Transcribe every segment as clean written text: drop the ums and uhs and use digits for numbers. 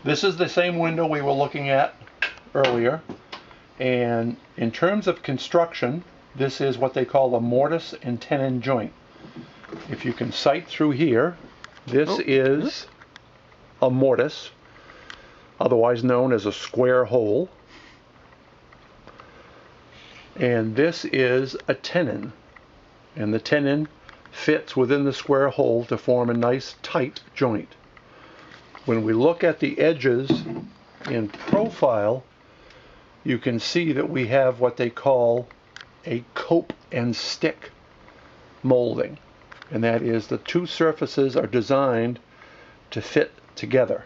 This is the same window we were looking at earlier, and in terms of construction, this is what they call a mortise and tenon joint. If you can sight through here, this is a mortise, otherwise known as a square hole, and this is a tenon, and the tenon fits within the square hole to form a nice tight joint. When we look at the edges in profile, you can see that we have what they call a cope and stick molding, and that is the two surfaces are designed to fit together.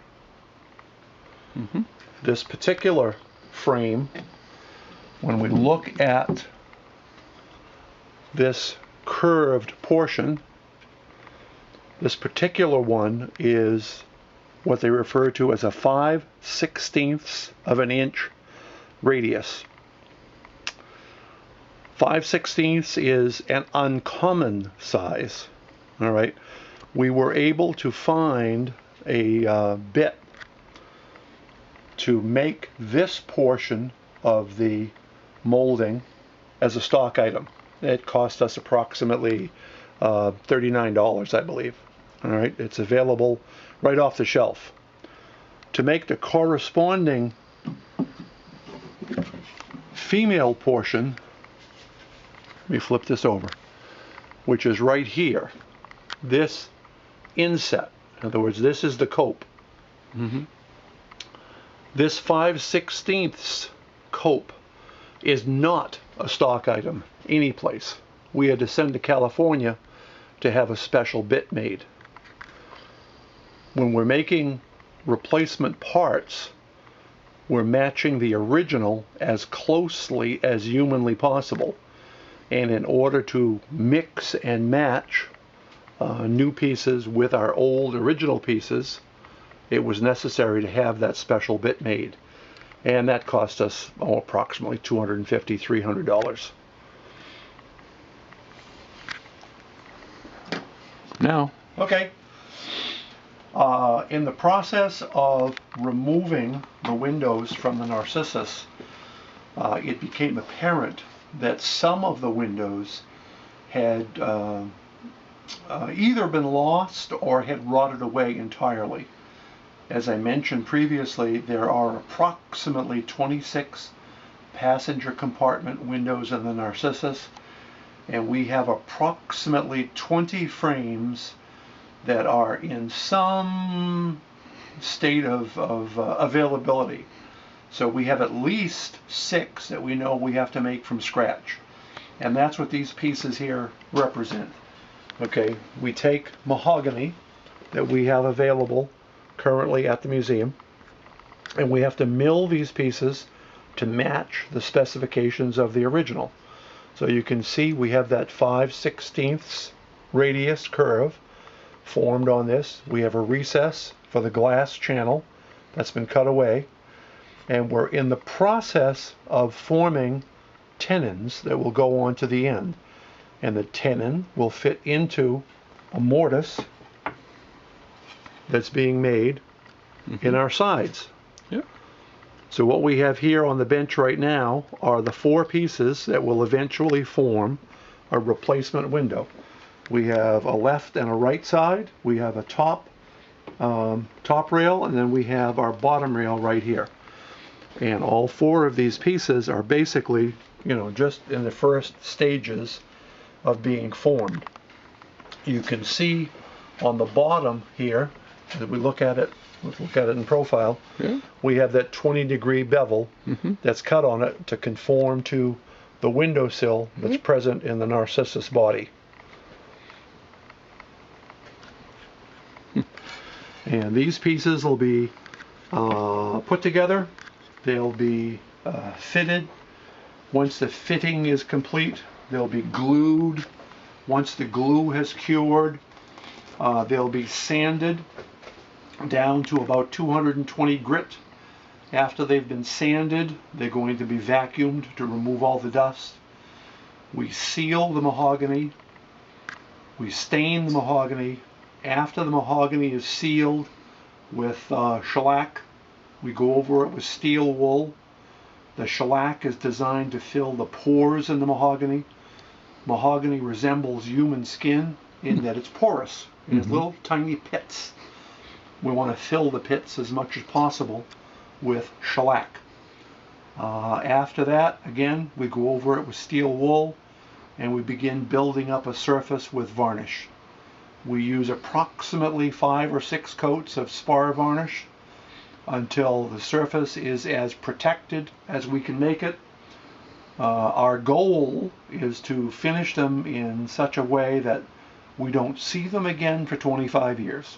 This particular frame, when we look at this curved portion, this particular one is what they refer to as a 5/16 of an inch radius. 5/16 is an uncommon size. All right, we were able to find a bit to make this portion of the molding as a stock item. It cost us approximately $39, I believe. All right, it's available right off the shelf. To make the corresponding female portion, let me flip this over, which is right here, this inset, in other words, this is the cope. This 5/16 cope is not a stock item anyplace. We had to send to California to have a special bit made. When we're making replacement parts, we're matching the original as closely as humanly possible. And in order to mix and match new pieces with our old original pieces, it was necessary to have that special bit made. And that cost us approximately $250, $300. Now, okay. In the process of removing the windows from the Narcissus, it became apparent that some of the windows had either been lost or had rotted away entirely. As I mentioned previously, there are approximately 26 passenger compartment windows in the Narcissus, and we have approximately 20 frames that are in some state of availability. So we have at least 6 that we know we have to make from scratch. And that's what these pieces here represent. Okay, we take mahogany that we have available currently at the museum, and we have to mill these pieces to match the specifications of the original. So you can see we have that 5/16 radius curve formed on this. We have a recess for the glass channel that's been cut away, and we're in the process of forming tenons that will go on to the end, and the tenon will fit into a mortise that's being made in our sides. So what we have here on the bench right now are the 4 pieces that will eventually form a replacement window. We have a left and a right side, we have a top rail, and then we have our bottom rail right here. And all 4 of these pieces are basically, just in the first stages of being formed. You can see on the bottom here, as we look at it, let's look at it in profile, we have that 20-degree bevel that's cut on it to conform to the windowsill that's present in the Narcissus body. And these pieces will be put together, they'll be fitted. Once the fitting is complete, they'll be glued. Once the glue has cured, they'll be sanded down to about 220 grit. After they've been sanded, they're going to be vacuumed to remove all the dust. We seal the mahogany, we stain the mahogany. After the mahogany is sealed with shellac, We go over it with steel wool. The shellac is designed to fill the pores in the mahogany. Mahogany resembles human skin in that it's porous. It has little tiny pits. We want to fill the pits as much as possible with shellac. After that, again, we go over it with steel wool and we begin building up a surface with varnish. We use approximately 5 or 6 coats of spar varnish until the surface is as protected as we can make it. Our goal is to finish them in such a way that we don't see them again for 25 years.